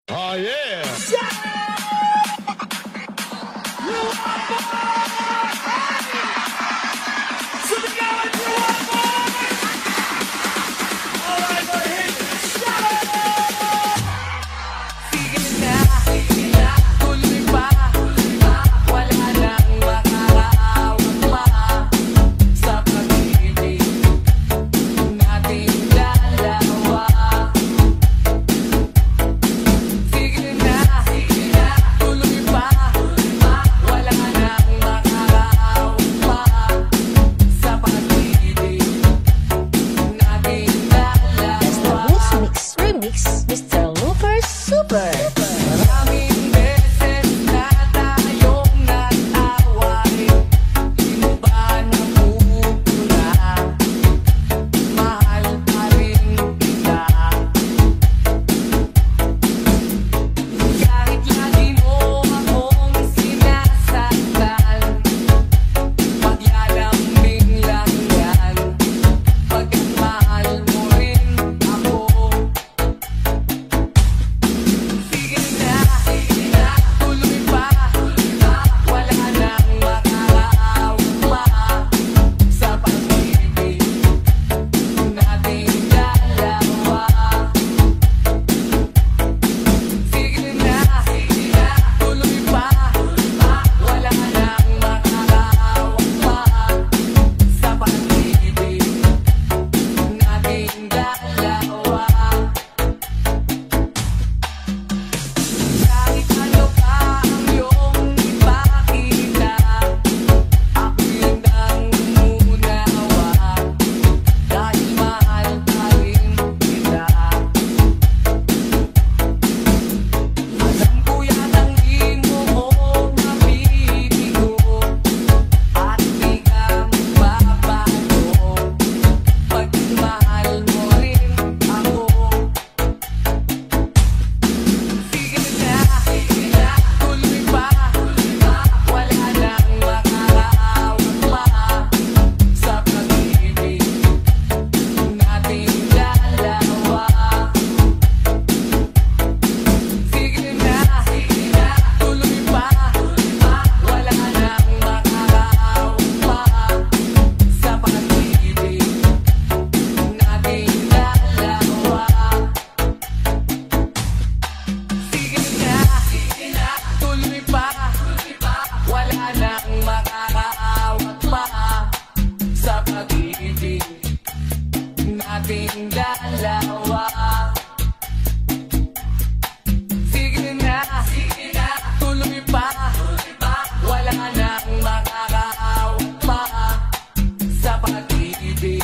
Oh, yeah. Mr. Looper Super. Maraming beses na tayong nag-away, di mo ba napupuna? Mahal pa rin kita. Kahit lagi mo akong sinasaktan, paglalambing lang yan, pagkat mahal mo rin ako. Sige na, tuloy pa, wala nang makakaawat pa sa pag-ibig nating dalawa. Sige na, tuloy pa, wala nang makakaawat pa sa pag-ibig nating dalawa. Kahit ano pa ang iyong ipakita, ako'y handang umunawa, dahil mahal pa rin kita. Alam ko yatang di mo ko mabibigo, at di ka magbabago, pagkat mahal mo rin ako. Sige na, tuloy pa, wala nang makakaawat pa sa pag-ibig nating dalawa. Sige na, tuloy pa, wala nang makakaawat pa sa pag-ibig nating dalawa. Sige na, tuloy pa, wala nang makakaawat pa sa pag-ibig nating dalawa. Sige na, tuloy pa, wala nang makakaawat pa sa pag-ibig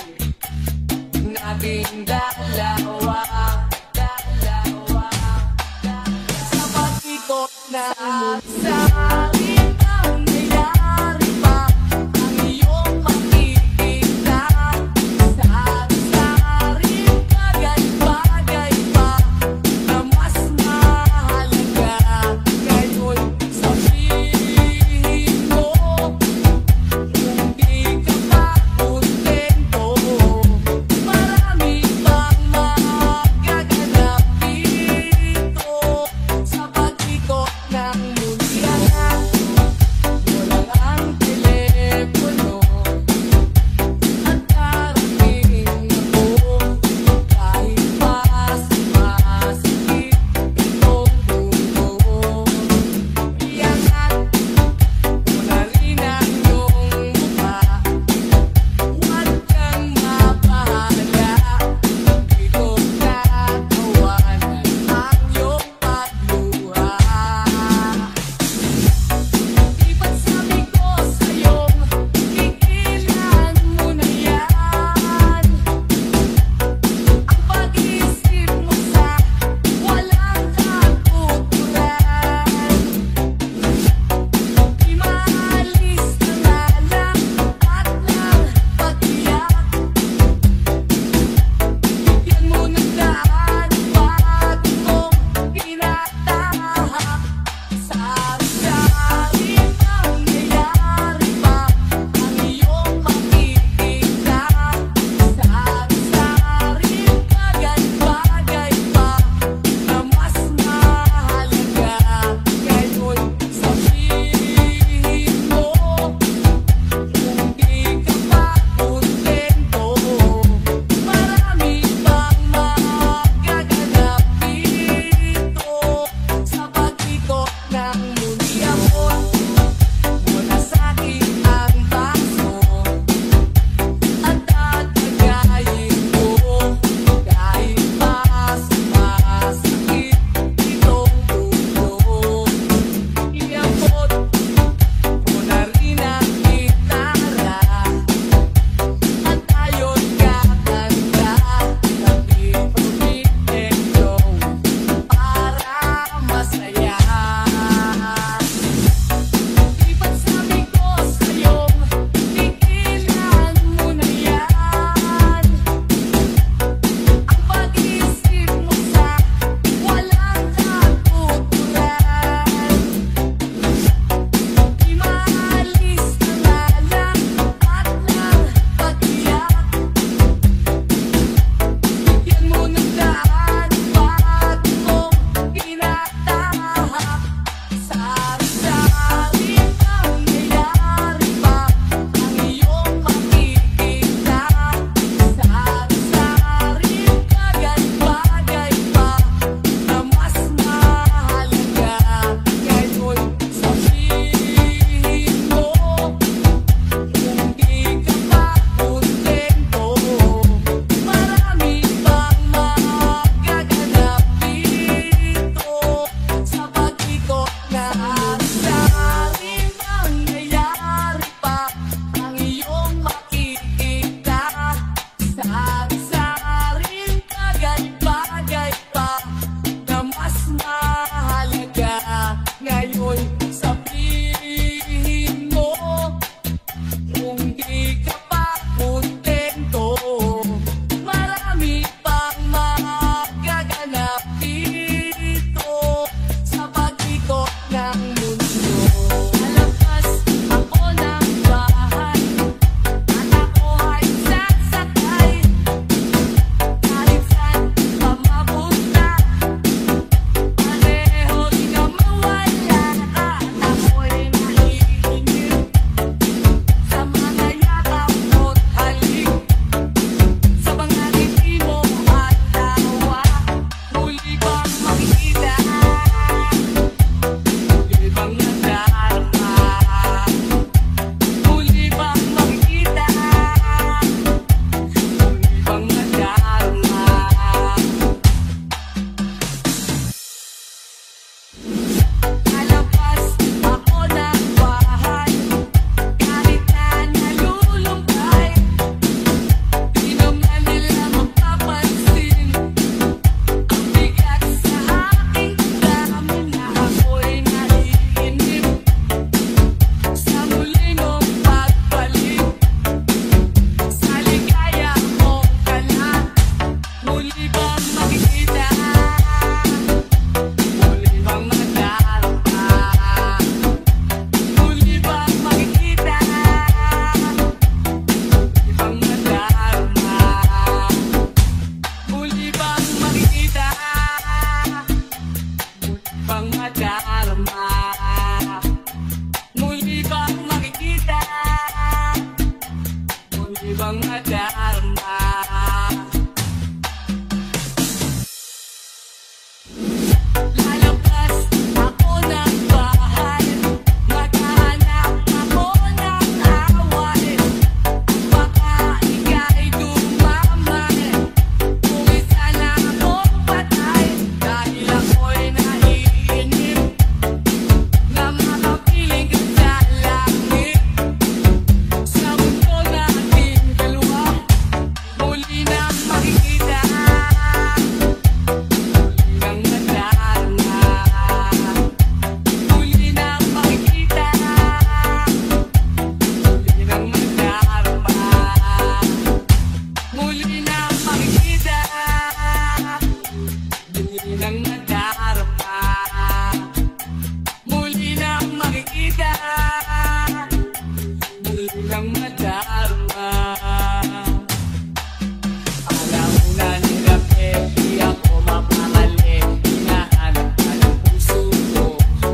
nating dalawa. Sa pag-ikot na sa aking pangyayari pa ang iyong makikita, sa saring bagay-bagay pa na mas mahalaga. Ngayon sabihin mo kung di ka pa kontento, marami pang magaganap dito sa pag-ikot ng mundo. pang madarama. Muli bang makikita, muli bang madarama. Lalabas ako ng bahay, maghahanap ako ng away. Baka ika'y dumamay, kung isa na akong patay. Dahil ako'y naiinip na makapiling ka sa langit. Sa mundo nating dalawa, muli na makikita, muli nang madarama. Muli na makikita, muli nang madarama. Muli na makikita, muli nang madarama. Muli na makikita, muli nang madarama. Alauna ni Rape, di ako mapakali. Hinahanap ka ng puso ko,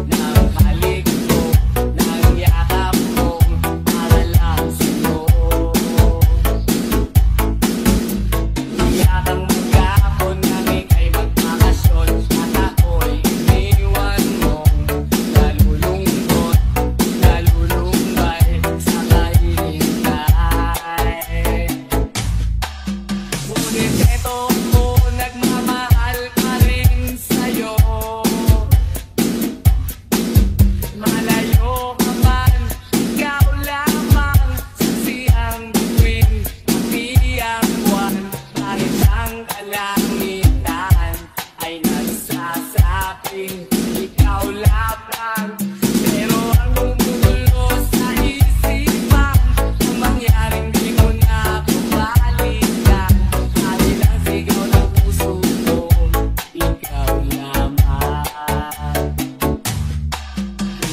ng halik ko, ng yakap ko, para lang sa'yo. Iyakang maghapon nang ika'y magbakasyon, at ako'y iniwan mong nalulungkot, nalulumbay sa kahihintay. Ngunit eto ako, nagmamahal pa rin sa'yo. Malayo ka man, ikaw lamang, saksihang bituin, pati ang buwan. Kahit ang kalangitan ay nagsasabing ikaw lamang. Pero ang gumugulo sa isipan, ang mangyaring di mo na babalikan. Dahil ang sigaw ng puso ko, ikaw lamang.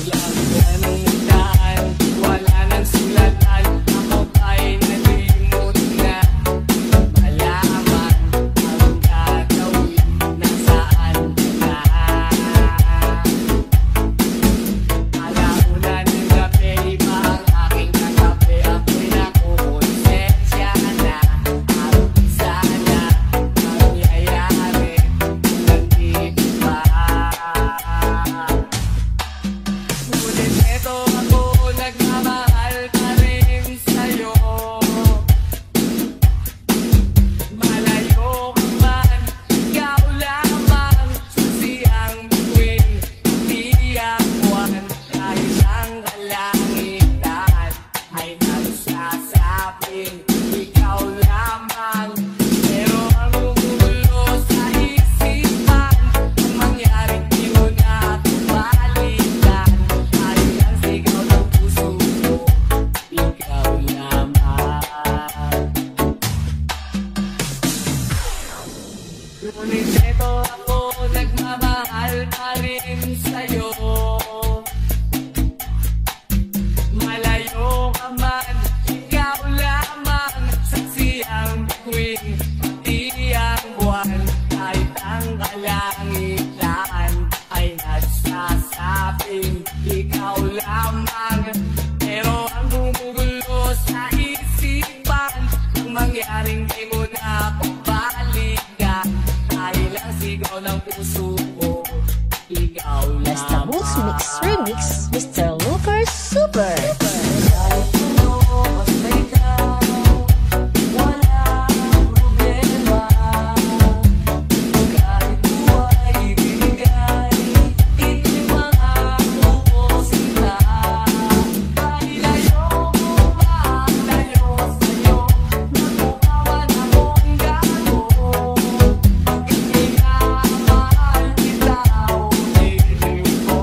Walang ganungan, wala nang sulatan, ako ba'y nalimot na malaman ang gagawin, nasaan ka na? Alauna ng gabi, iba ang aking katabi, ako'y nakukonsensya na. Ang isa na nangyayari, nandito pa. Ngunit eto ako, nagmamahal pa rin sa'yo. Malayo ka man, ikaw lamang, saksihang bituin, pati ang buwan. Kahit ang kalangitan ay nagsasabing ikaw lamang. Pero ang gumugulo sa isipan, ang mangyaring di mo na babalikan. Dahil ang sigaw ng puso ko, ikaw lamang. Ngunit eto ako, nagmamahal pa rin sa'yo. Malayo ka man, ikaw lamang, saksihang bituin, pati ang buwan. Kahit ang kalangitan ay nagsasabing ikaw lamang. Pero ang gumugulo sa isipan, ang mangyaring di mo na babalikan. Dahil ang sigaw ng puso ko, ikaw Basta lamang. Boots Mix Remix, Mr. Looper Super. Kahit ano, basta ikaw, walang problema. Kahit buhay ibigay, ito'y mga uusita. Dahil ayoko malayo sa'yo, nakukawan akong gago. Pagkat minamahal kita, ulitin ko.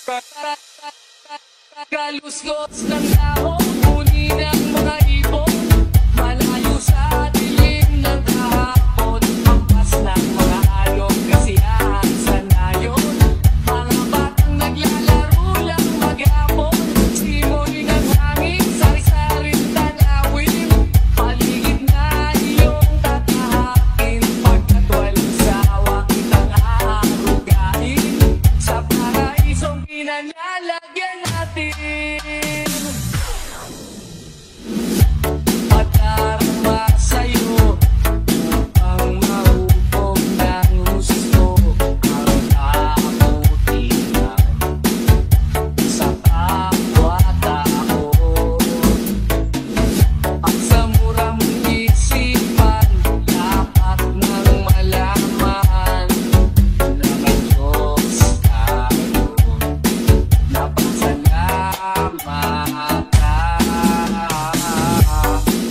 Kaluskos ng dahon, huni ng mga ibon, malayo sa dilim ng kahapon, hampas ng mga alon, kasiyahan sa nayon, mga batang naglalaro lang maghapon, simoy ng hangin, sari-saring tanawin, paligid na iyong tatahakin, pagkat walang sawa kitang aarugain, sa paraisong pinanlalagyan natin. Patarama sa'yo upang maupog ng gusto ang kabutihan sa kapwa-tao. At sa murang isipan, dapat nang malaman na may Diyos tayo. Napasalamat ka.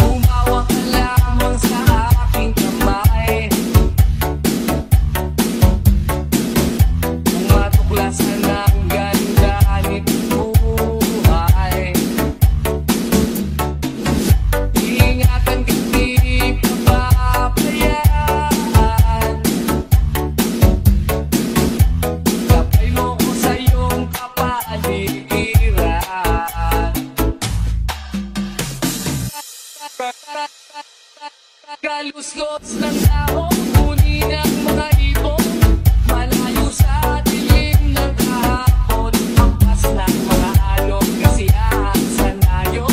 Umawa ka lamang sa aking kamay, kung matuklasan ang ganda nitong buhay. Ingatan ka, di ka pabayaan. Kapay mo ko sa iyong kapaligiran. Kaluskos ng dahon, huni ng mga ibon, malayo sa dilim ng kahapon, hampas ng mga alon, kasiyahan sa nayon,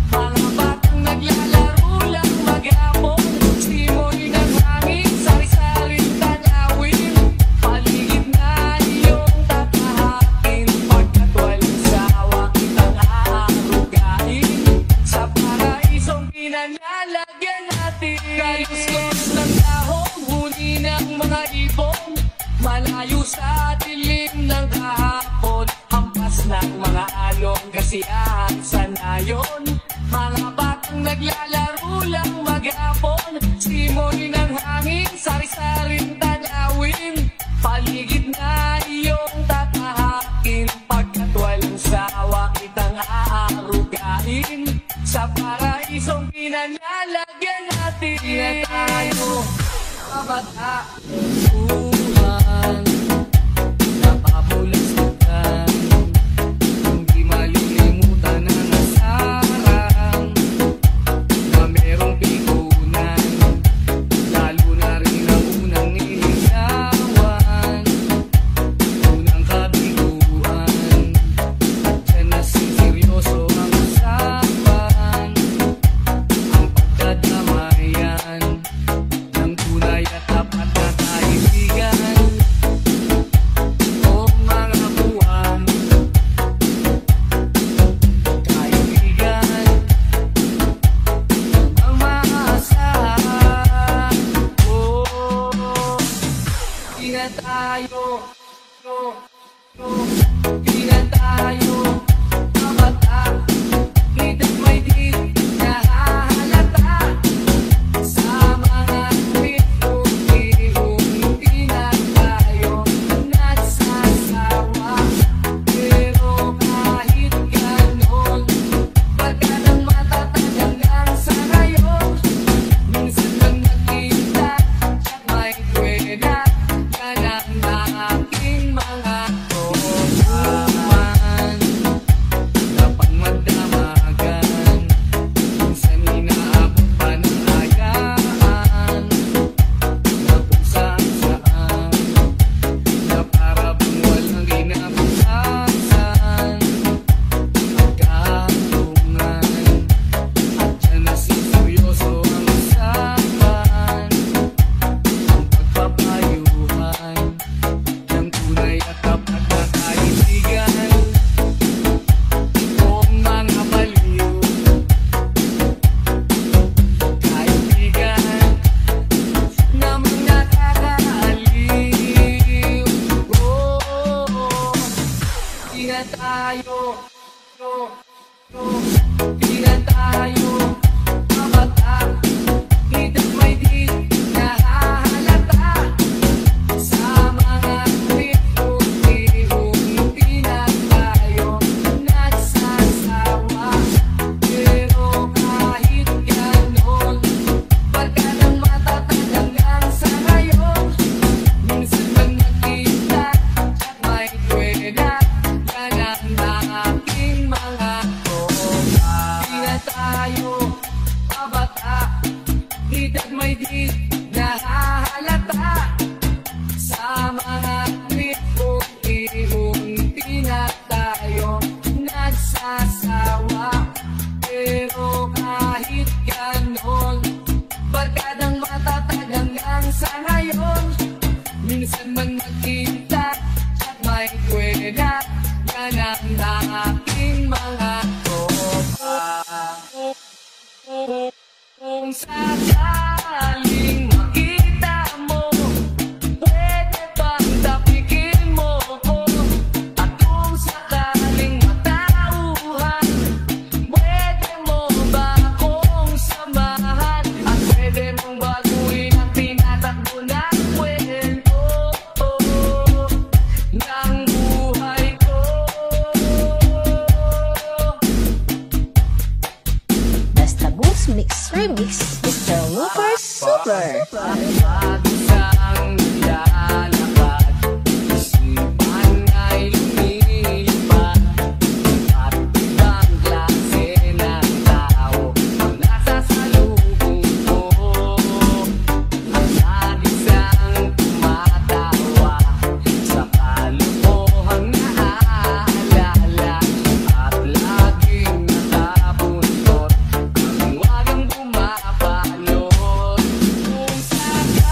mga batang naglalaro lang maghapon, simoy ng hangin, sari-saring tanawin, paligid na iyong tatahakin, pagkat walang sawa kitang aarugain, sa paraisong pinanlalagyan natin. Kaluskos ng dahon, huni ng mga ibon, malayo sa dilim ng kahapon, hampas ng mga alon, kasiyahan sa nayon, mga batang naglalaro lang maghapon, simoy ng hangin, sari-saring tanawin, paligid na iyong tatahakin, pagkat walang sawa kitang aarugain, sa paraisong pinanlalagyan natin. Na tayo kabatahan, napapulastukan, hindi malilimutan ang asarang na merong pikunan, lalo na rin ang unang niligawan, unang kabiguan, at dyan na seryoso ang usapan, ang pagdadamayan ng tunay at tapat na kaibigan. O mga buwan, kaibigan, ang maasahan. Di na tayo, di na tayo kabata, hidang may di nahahalata, sa mga tweet-tweet, di na tayo nagsasawa. Pero kahit ganon, baka nang matatag hanggang sa ngayon, minsan lang nakita at may kwena ka ng aking mga tutuman na pangmadamagan. Minsan inaabot pa ng hayaan na kung saan-saan, na para bang walang kinabukasan at kahantungan. At dyan na seryoso ang usapan, ang pagpapayuhan ng tunay at tapat na kaibigan. O mga baliw, kaibigan, namang nakakaaliw. Di na tayo, di na tayo kabata, hidang may di nahahalata, sa mga tweet-tweet, asawa. Pero kahit ganon, barkadang matatag hanggang sa ngayon. Minsan man magkita at may kwena, yan ang aking mga tropa. Kung sakaling makita mo, pwede bang tapikin mo ko? At kung sakaling matauhan, pwede mo ba akong samahan? At pwede mong baguhin ang tinatakbo ng kwento ng buhay ko. Basta Books Mix Remix, Mr. Looper Super. Isang nilalakad, isipan ay lumilipad. At ibang klase ng tao ang nasa salubong ko. Ang nag-isang tumatawa sa kalokohang naaalala. At laging nakabuntot ang wagang bumapalot. Kung sakaling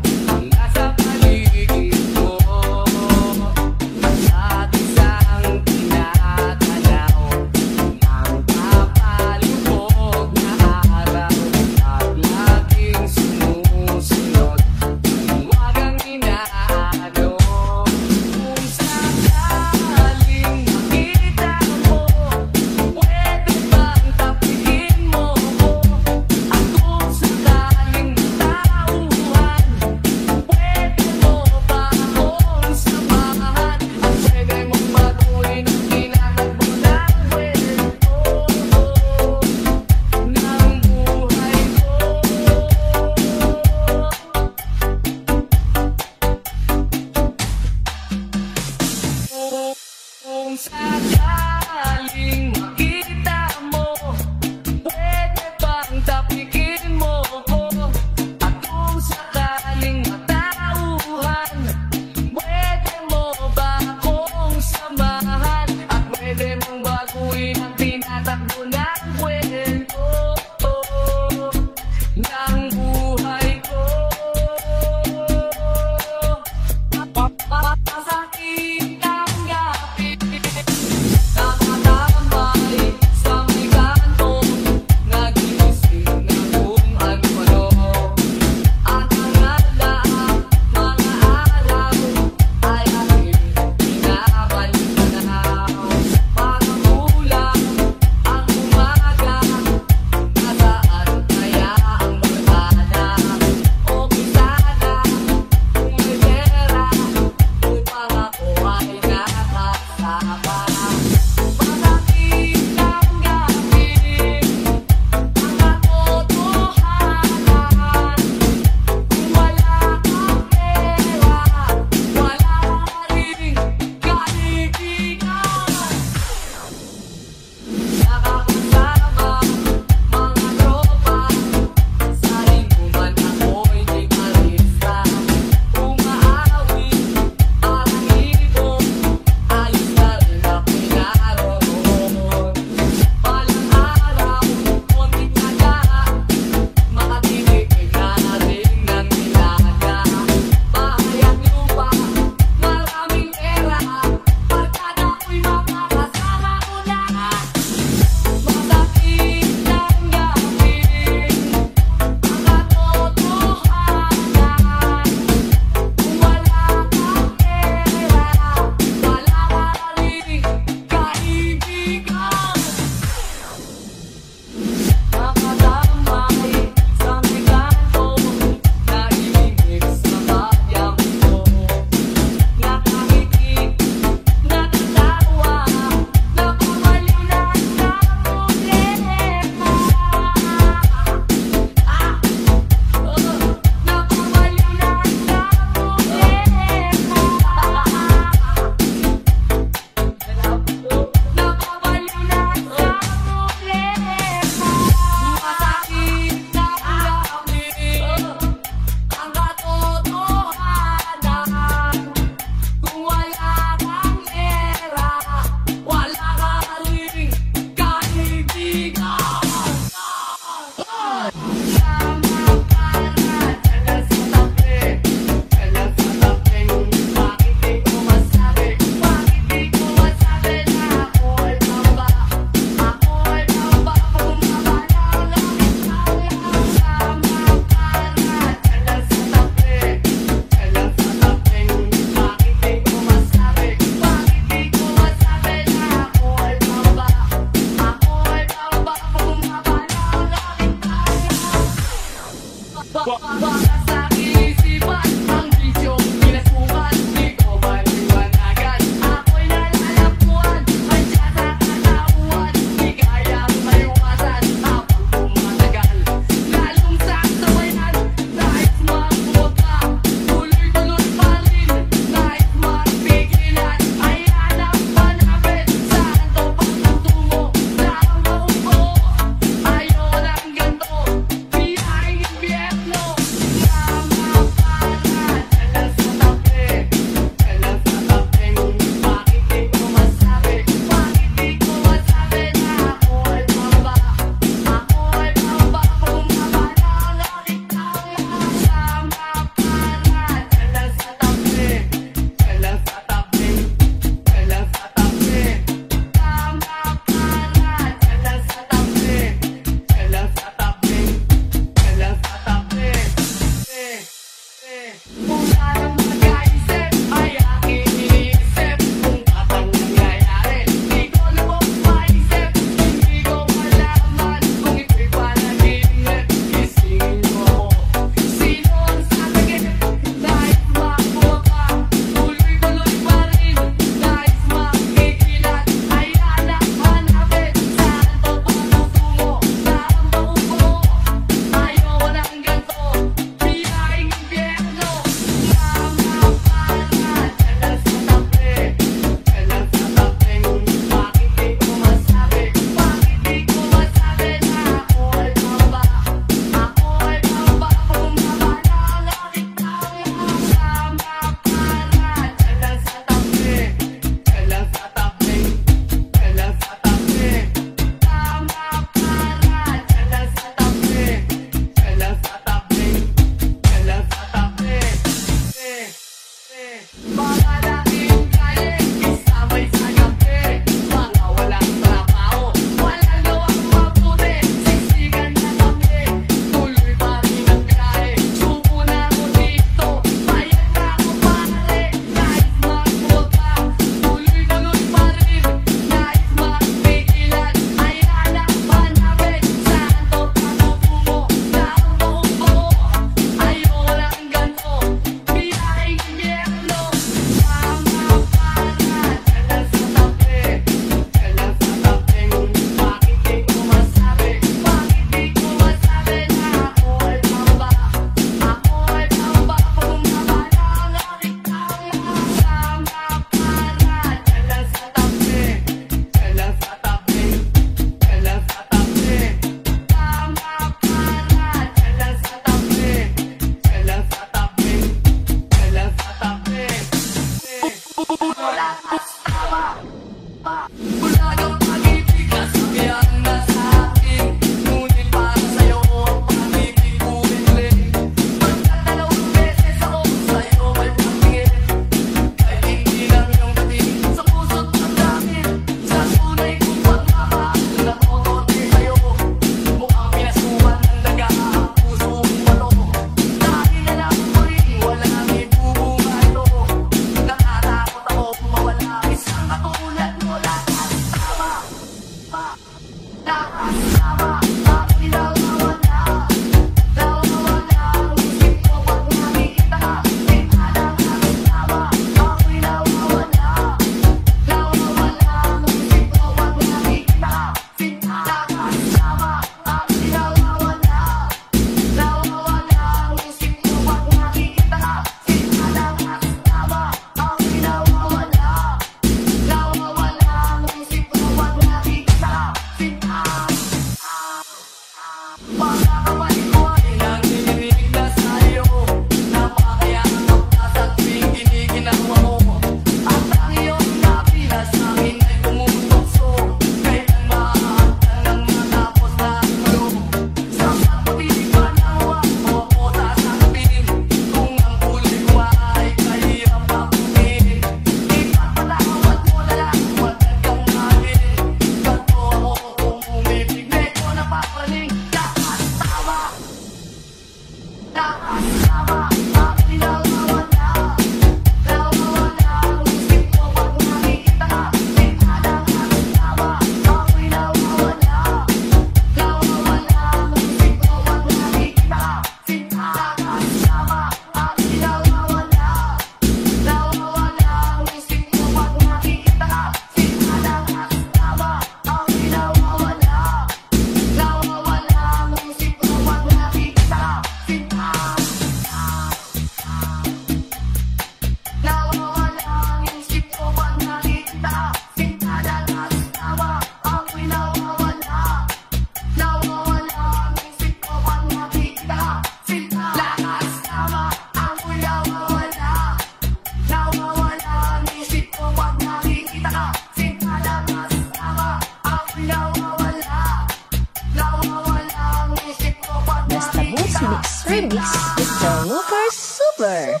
Remix, Mr. Lucas Super.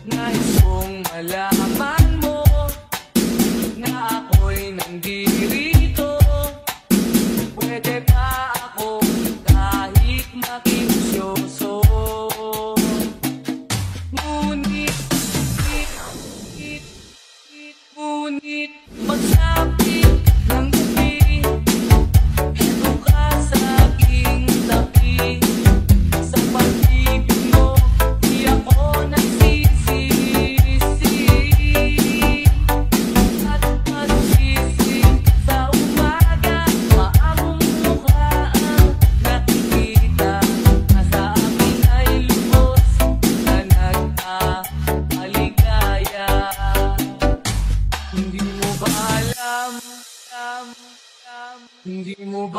Nice.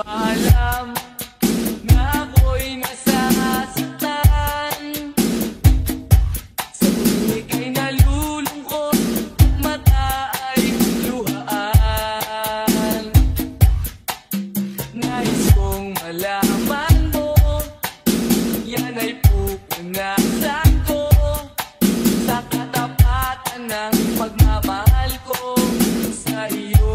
alam na ako'y nasasaktan. Sa tuwing ika'y nalulungkot, mata ay luhaan. Nais kong malaman mo, yan ay pupunasan ko sa katapatan ng pagmamahal ko sa iyo.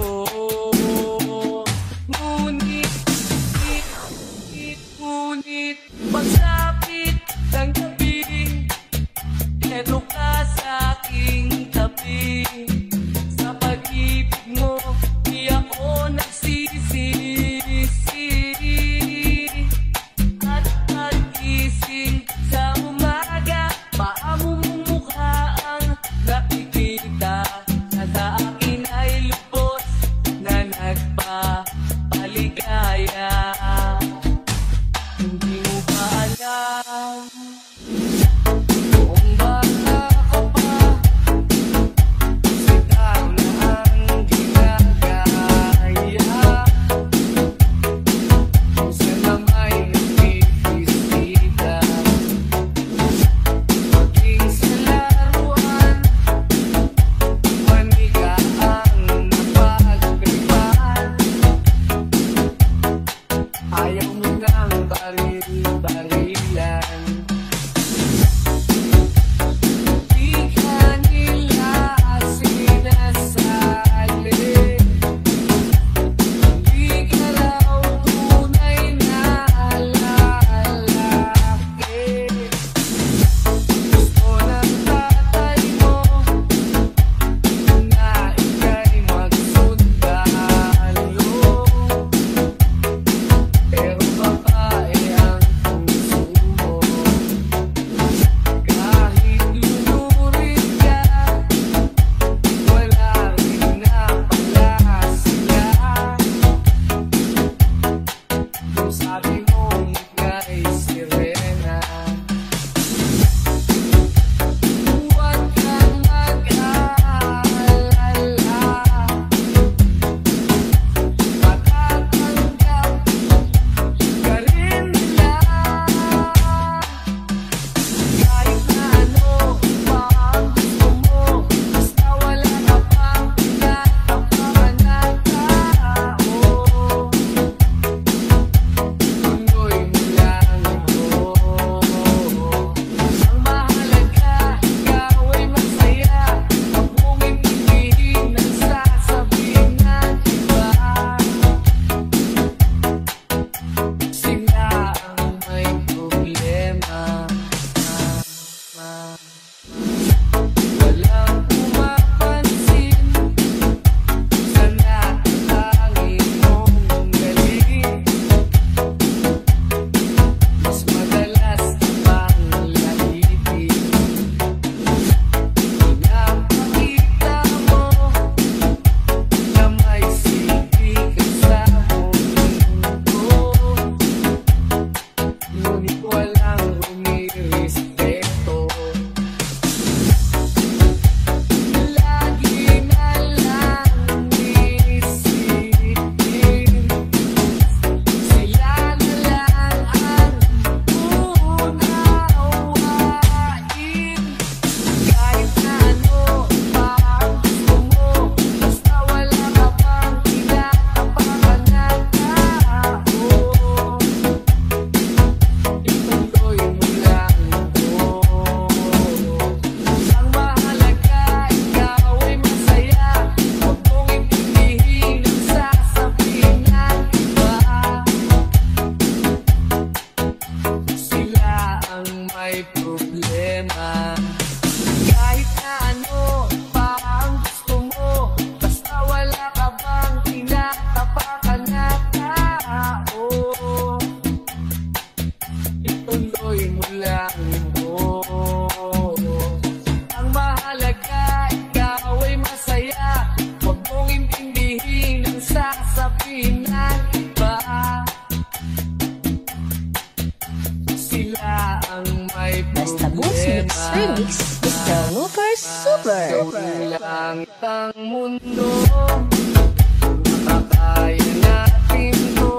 Ngunit pagsapit ng gabi, eto ka sa aking tabi. Sa pag-ibig mo, di ako nagsisisi. At pag-gising sa umaga, paamo mong mukha ang nakikita, na sa akin ay lubos na nagpapaligaya. Hindi mo ba alam kung bata ka pa, sitaw na ang ginagaya. Kung saan may nagpipistita, maging sa laruan, manika ang napagtripan. Ayaw mo ng baril-barilan, di ka nila sinasali. Di ka raw tunay na lalaki. Gusto ng tatay mo na ika'y magsundalo, pero babae ang puso mo. Kahit lunurin ka, wala rin na pala sila. Kung sabi mong ika'y sirena, huwag kang mag-aalala. Matatanggap ka rin nila. Kahit na ano pa ang gusto mo, basta wala ka pang pinatapakan na tao. Tuloy mo lang ito. Ang mahalaga, ikaw ay masaya. Huwag mong intindihin ang sasabihin ng iba. Sila ang may problema. Walang pumapansin sa natatangin mong galing. Mas madalas pang lahitin. Pinapakita mo na may silbi ka sa mundo, ngunit walang rumirespeto. Lagi na lang iisipin, sila na lang ang uunawain. Kahit na ano pa ang gusto mo, basta wala ka pang pinatapakan na tao. Ituloy mo lang ito. Ang mahalaga, ikaw ay masaya. Huwag mong intindihin ang sasabihin ng iba. Sila ang may problema. Kahit na ano pa ang gusto mo, basta wala ka bang pinatapakan na tao. Ituloy mo lang ito. Ang mahalaga, ikaw ay masaya. Huwag mong intindihin ang sasabihin ng iba. Sila ang may Basta Boots Mix Remix, Mr. Looper Super. Lang ang mundo, makakaya natin to.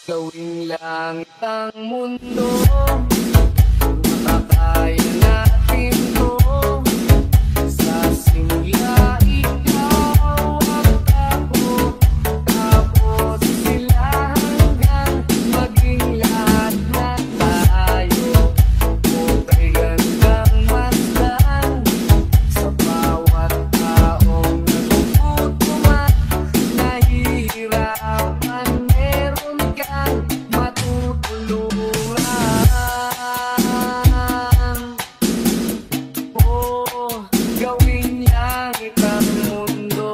Gawing langit ang mundo, makakaya natin to. Sa simula ikaw at ako, tapos sila hanggang maging lahat na tayo. Kay gandang masdan sa bawat taong nagugutom at nahihirapan, meron kang matutulungan. Oh, gawin langit ang mundo.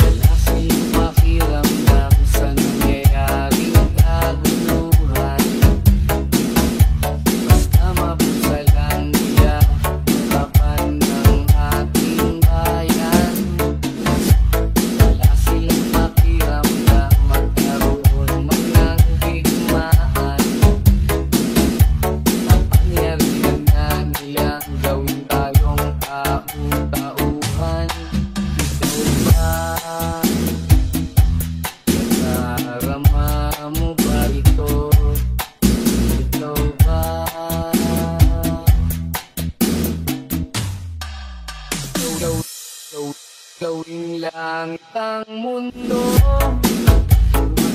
Wala silang pakiramdam sa nangyayaring kaguluhan. Basta mabusa lang nila kapan ng ating bayan. Wala silang pakiramdam magkaroon man ng digmaan. Kapangyarihan na nilang gawin tayong tau-tauhan. Ikaw ba? Nadarama mo ba ito? Ikaw ba? Gawing langit ang mundo,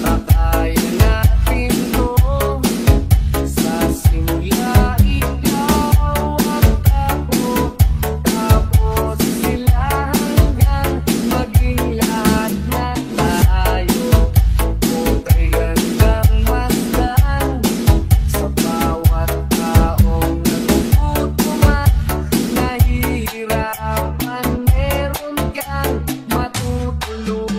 makakaya natin to. Sa simula ikaw at ako, tapos sila hanggang maging lahat na tayo. Kay gandang masdan sa bawat taong nagugutom at nahihirapan, meron kang matutulungan.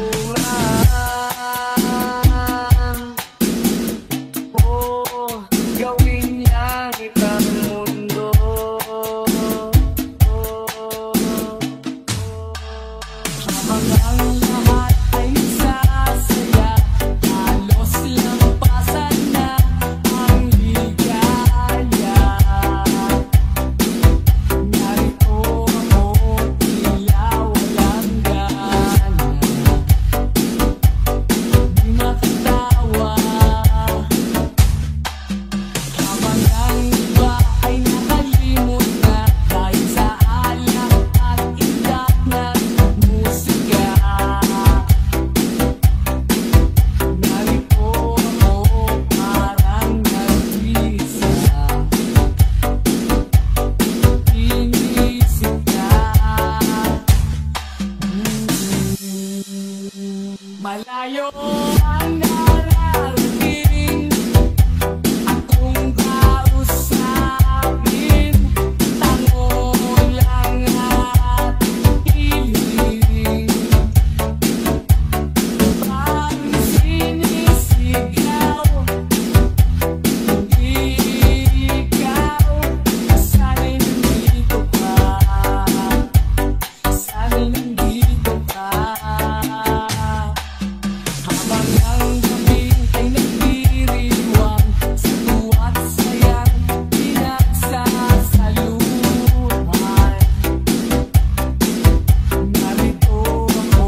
Oh, gawin langit ang mundo. Habang ang lahat ay sasaya, halos lampasan na ang ligaya. Narito ako, tila walang gana, di makatawa. Habang ang iba ay nakalimot na dahil sa alak at idak ng musika. Narito ako, parang nag-isa, inisip ka. Malayo ang nararating at kung kausapin, tango lang at hiling. Pag sinisigaw, hindi ikaw, sana'y nandito ka, sana'y nandito ka. Habang ang gabi ay nagdiriwang, sa tuwa't sayang pinagsasaluhan. Narito ako,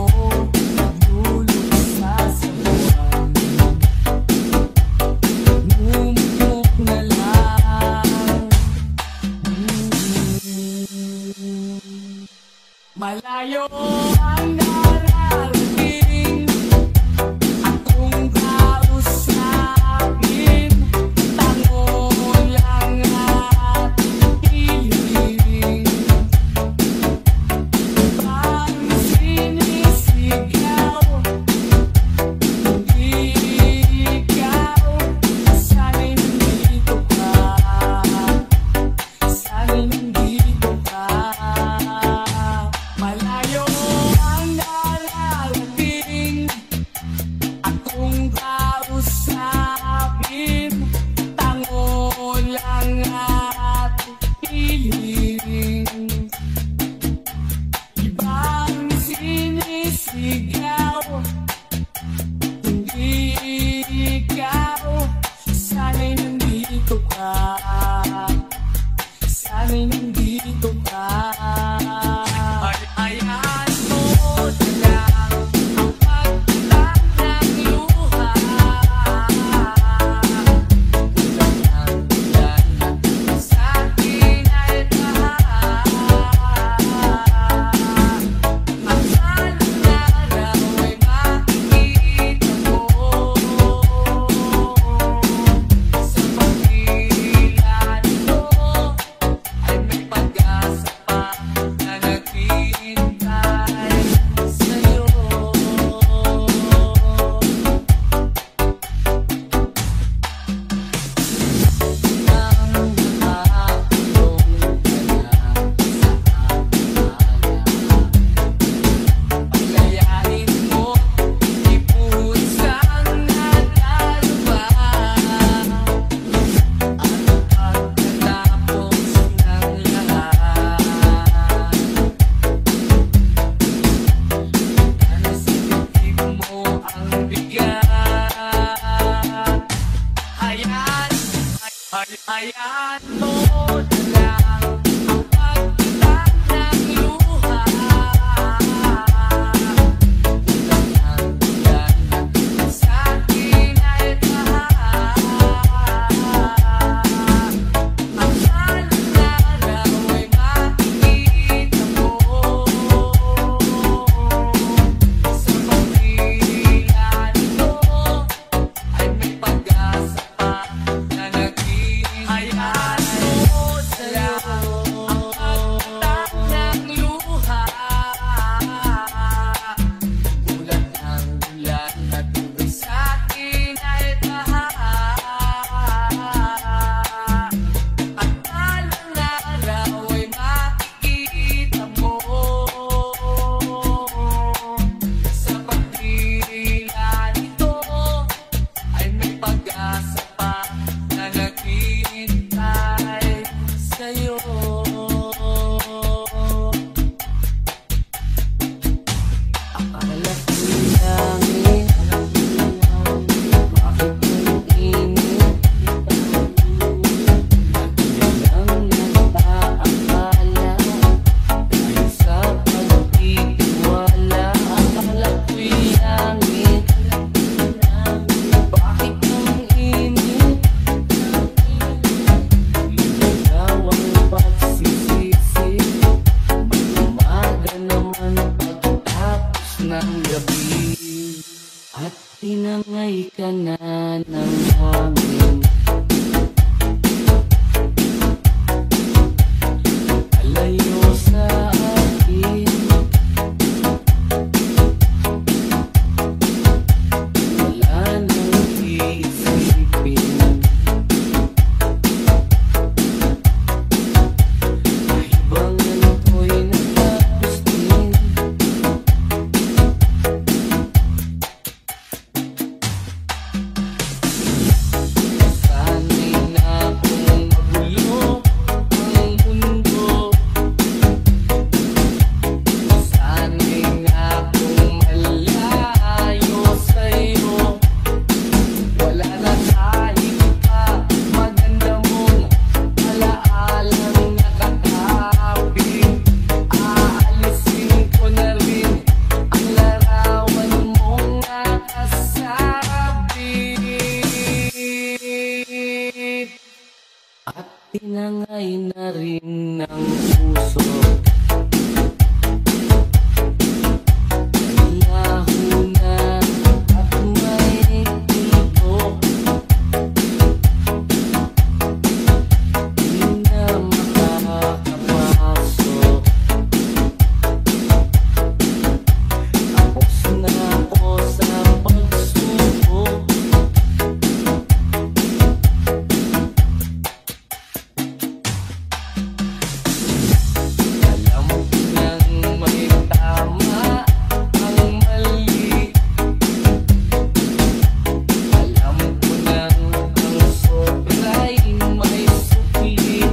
nagluluksa sa buwan, umukok na lang. Malayo ang nararating at kung kausapin, tango lang at hiling. Pag sinisigaw, hindi ikaw, sana'y nandito ka, sana'y nandito ka. Malayo ang puso. Laho na at may tibok, di na makakapasok. Tapos na ako sa pagsubok. Alam ko nang may tama ang mali. Alam ko nang ang sobra'y may sukli.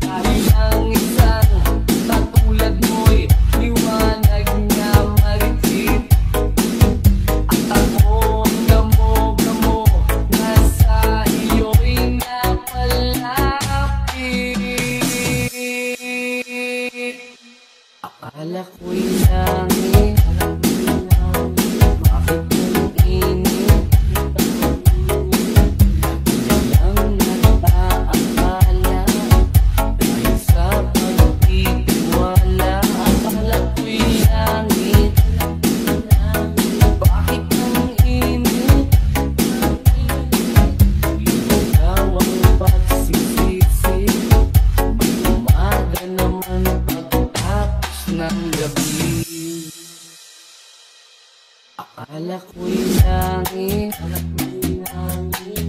Dahil ang isang katulad mo'y liwanag na maritim. At ako ang gamo-gamo na sa iyo'y napalapit. Akala ko'y langit, bakit ang init? Lang nag-aakala dahil sa pagtitiwala. Akala ko'y langit, bakit ang init? Ikaw ang pagsisisi, may umaga naman pagtapos ng gabi. Akala ko'y langit,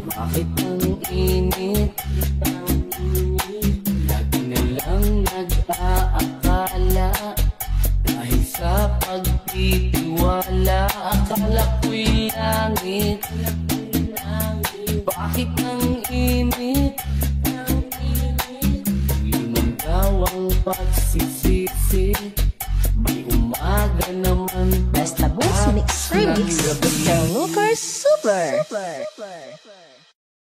bakit ang init? Lagi na lang nag-aakala dahil sa pagtitiwala. Akala ko'y langit, bakit ang init? Limang daw ang pagsisisi, may umaga naman Basta Boss Mix Remix, ng gabi. Mr. Lucas Super.